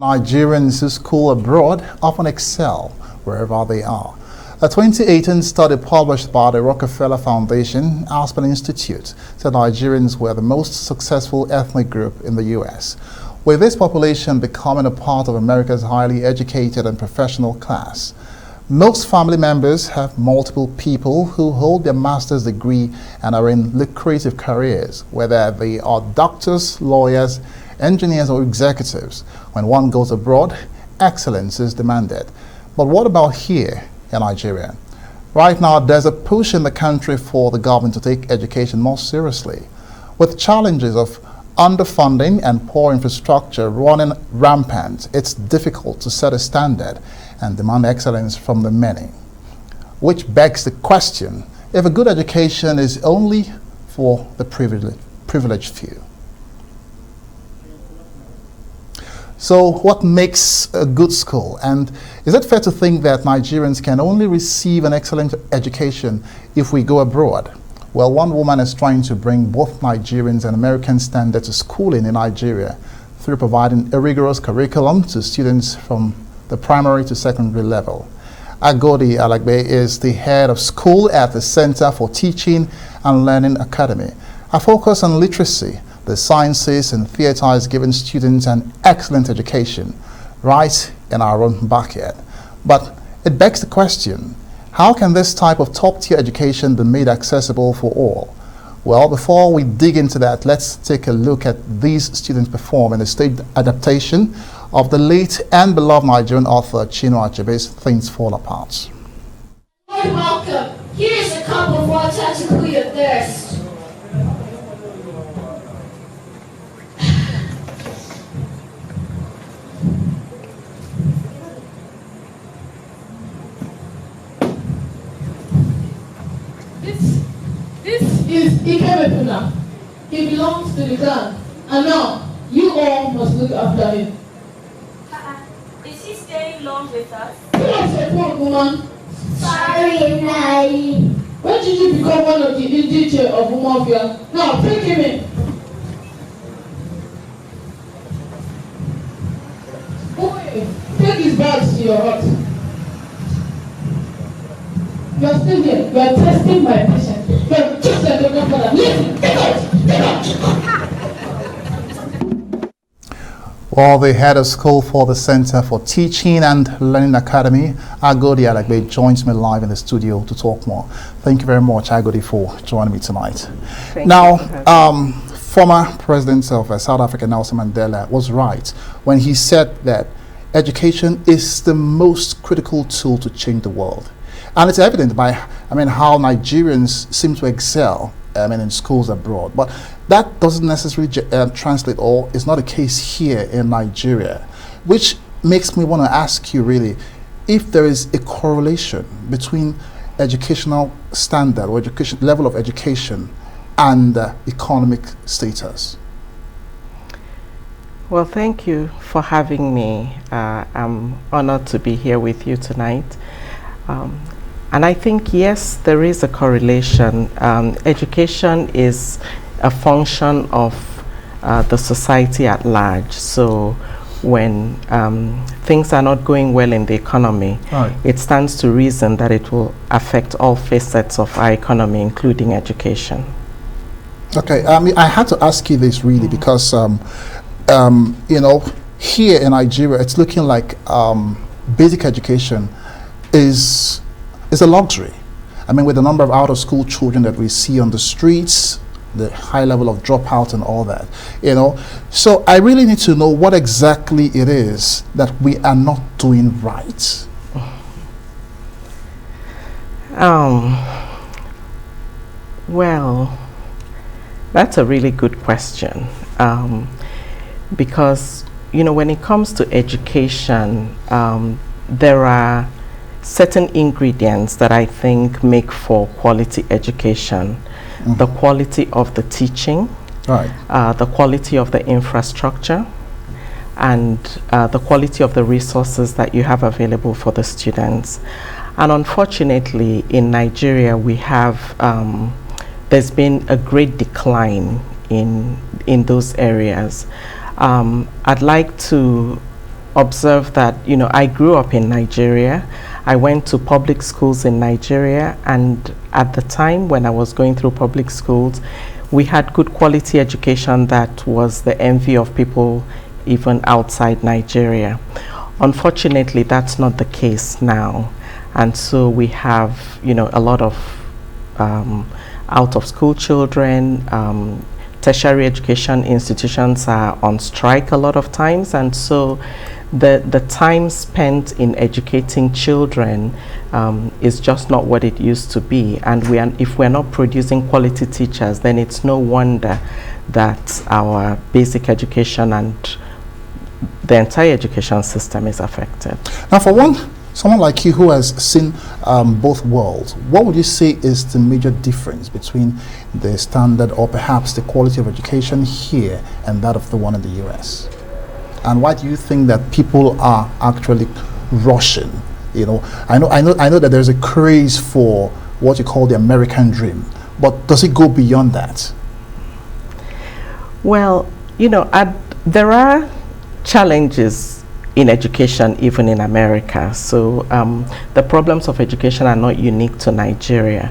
Nigerians who school abroad often excel wherever they are. A 2018 study published by the Rockefeller Foundation Aspen Institute said Nigerians were the most successful ethnic group in the U.S., with this population becoming a part of America's highly educated and professional class. Most family members have multiple people who hold their master's degree and are in lucrative careers, whether they are doctors, lawyers, engineers, or executives. When one goes abroad, excellence is demanded. But what about here in Nigeria? Right now, there's a push in the country for the government to take education more seriously. With challenges of underfunding and poor infrastructure running rampant, it's difficult to set a standard and demand excellence from the many. Which begs the question, if a good education is only for the privileged few. So what makes a good school? And is it fair to think that Nigerians can only receive an excellent education if we go abroad? Well, one woman is trying to bring both Nigerians and American standards to schooling in Nigeria through providing a rigorous curriculum to students from the primary to secondary level. Agodi Alagbe is the head of school at the Center for Teaching and Learning Academy. A focus on literacy, the sciences and theater is giving students an excellent education right in our own backyard. But it begs the question, how can this type of top-tier education be made accessible for all? Well, before we dig into that, let's take a look at these students perform in a stage adaptation of the late and beloved Nigerian author Chinua Achebe's Things Fall Apart. Lord, welcome. Here's a cup of water to cool your thirst. This is Ikebepuna. He belongs to the clan. And now, you all must look after him. Is he staying long with us? What's your point, woman? Sorry, Nai. When did you become one of the indigenous of Umofia? Now, take him in. Boy, take his bags to your hut. You are still here. You are testing my patience. You are just like your grandfather. Listen, get out! Get out! Well, the head of school for the Center for Teaching and Learning Academy, Agodi Alagbe, joins me live in the studio to talk more. Thank you very much, Agodi, for joining me tonight. Now, former president of South Africa, Nelson Mandela, was right when he said that education is the most critical tool to change the world. And it's evident by, how Nigerians seem to excel, in schools abroad. But that doesn't necessarily translate, or is not the case here in Nigeria, which makes me want to ask you really if there is a correlation between educational standard or level of education and economic status. Well, thank you for having me. I'm honored to be here with you tonight. And I think, yes, there is a correlation. Education is a function of the society at large. So when things are not going well in the economy, right, it stands to reason that it will affect all facets of our economy, including education. Okay, I had to ask you this really because, here in Nigeria, it's looking like basic education is a luxury. With the number of out-of-school children that we see on the streets, the high level of dropout and all that, So I really need to know what exactly it is that we are not doing right. Well, that's a really good question. Because, when it comes to education, there are certain ingredients that I think make for quality education. Mm-hmm. The quality of the teaching, right, the quality of the infrastructure, and the quality of the resources that you have available for the students. And unfortunately, in Nigeria, we have, there's been a great decline in those areas. I'd like to observe that, I grew up in Nigeria. I went to public schools in Nigeria, and at the time when I was going through public schools, we had good quality education that was the envy of people even outside Nigeria. Unfortunately, that's not the case now. And so we have, a lot of out-of-school children. Tertiary education institutions are on strike a lot of times, and so the time spent in educating children is just not what it used to be. And if we're not producing quality teachers, then it's no wonder that our basic education and the entire education system is affected. Now, for someone like you who has seen both worlds, what would you say is the major difference between the standard or perhaps the quality of education here and that of the one in the US? And why do you think that people are actually rushing? I know that there's a craze for what you call the American dream, but does it go beyond that? Well, there are challenges in education even in America. So the problems of education are not unique to Nigeria.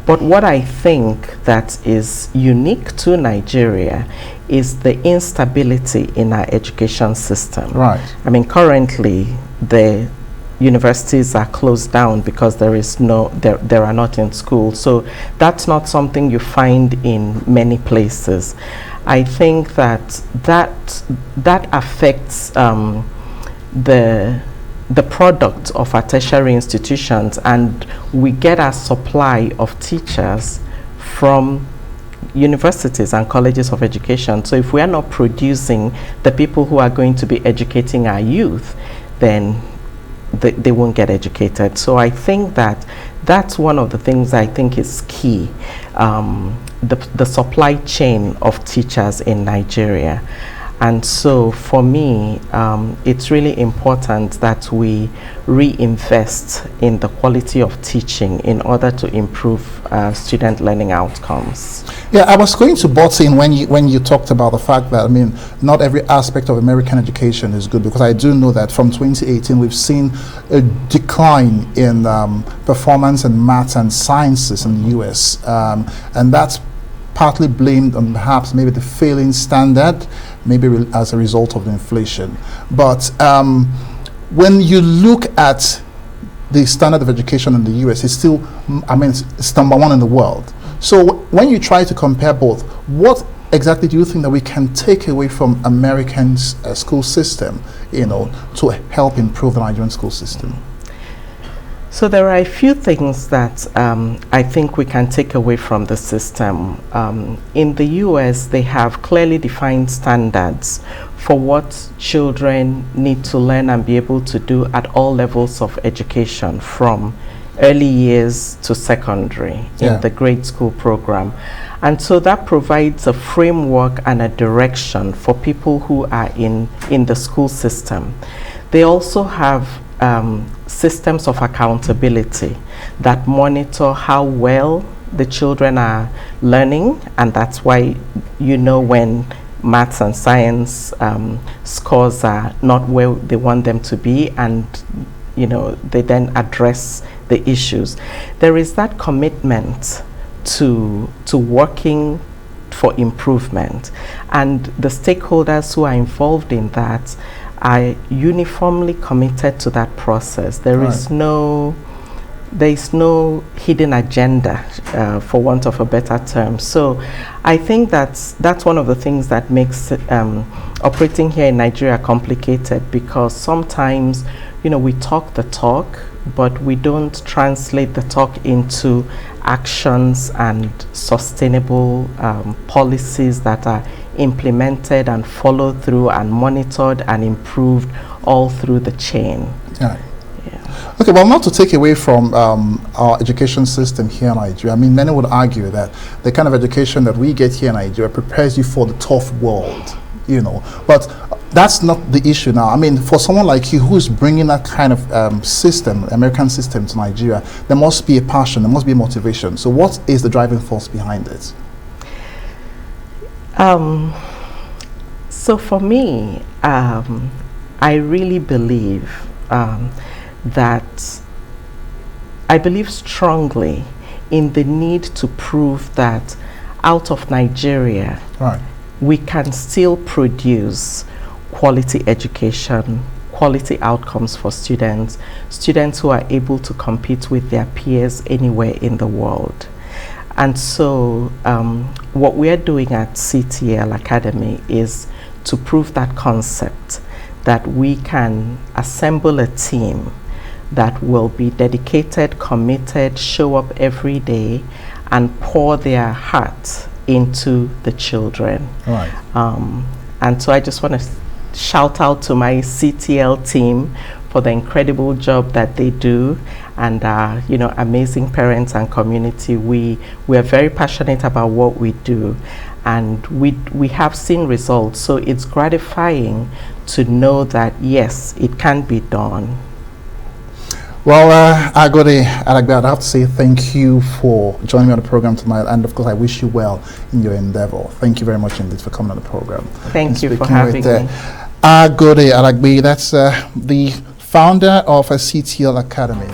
But what I think that is unique to Nigeria is the instability in our education system. Right. I mean, currently the universities are closed down because there are not in school. So that's not something you find in many places. I think that affects the product of our tertiary institutions, and we get our supply of teachers from universities and colleges of education. So if we are not producing the people who are going to be educating our youth, then they won't get educated. So I think that's one of the things I think is key, the supply chain of teachers in Nigeria. And so for me, it's really important that we reinvest in the quality of teaching in order to improve student learning outcomes. Yeah, I was going to butt in when you talked about the fact that, not every aspect of American education is good, because I do know that from 2018 we've seen a decline in performance in maths and sciences in the US, and that's partly blamed on perhaps maybe the failing standard, maybe as a result of the inflation. But when you look at the standard of education in the US, it's still, it's number one in the world. So when you try to compare both, what exactly do you think that we can take away from American school system, to help improve the Nigerian school system? So there are a few things that I think we can take away from the system. In the US, they have clearly defined standards for what children need to learn and be able to do at all levels of education, from early years to secondary in the grade school program. And so that provides a framework and a direction for people who are in the school system. They also have systems of accountability that monitor how well the children are learning, and that's why when maths and science scores are not where they want them to be, and they then address the issues. There is that commitment to working for improvement, and the stakeholders who are involved in that are uniformly committed to that process. There is no hidden agenda, for want of a better term. So I think that's one of the things that makes operating here in Nigeria complicated, because sometimes we talk the talk, but we don't translate the talk into actions and sustainable policies that are implemented and followed through and monitored and improved all through the chain. Okay, well, not to take away from our education system here in Nigeria. Many would argue that the kind of education that we get here in Nigeria prepares you for the tough world, but that's not the issue now. For someone like you who's bringing that kind of system, American system, to Nigeria, there must be a passion, there must be a motivation. So what is the driving force behind it? So for me, I really believe that I believe strongly in the need to prove that out of Nigeria, Right. we can still produce quality education, quality outcomes for students, students who are able to compete with their peers anywhere in the world. And so what we are doing at CTL Academy is to prove that concept, that we can assemble a team that will be dedicated, committed, show up every day, and pour their heart into the children. Right. And so I just want to shout out to my CTL team for the incredible job that they do, and you know, amazing parents and community. We are very passionate about what we do, and we have seen results. So it's gratifying to know that yes, it can be done. Well, Agodi Alagbe, I'd have to say thank you for joining me on the program tonight, and of course I wish you well in your endeavor. Thank you very much indeed for coming on the program. Thank you for having me. Agodi Alagbe, that's the founder of a CTL Academy.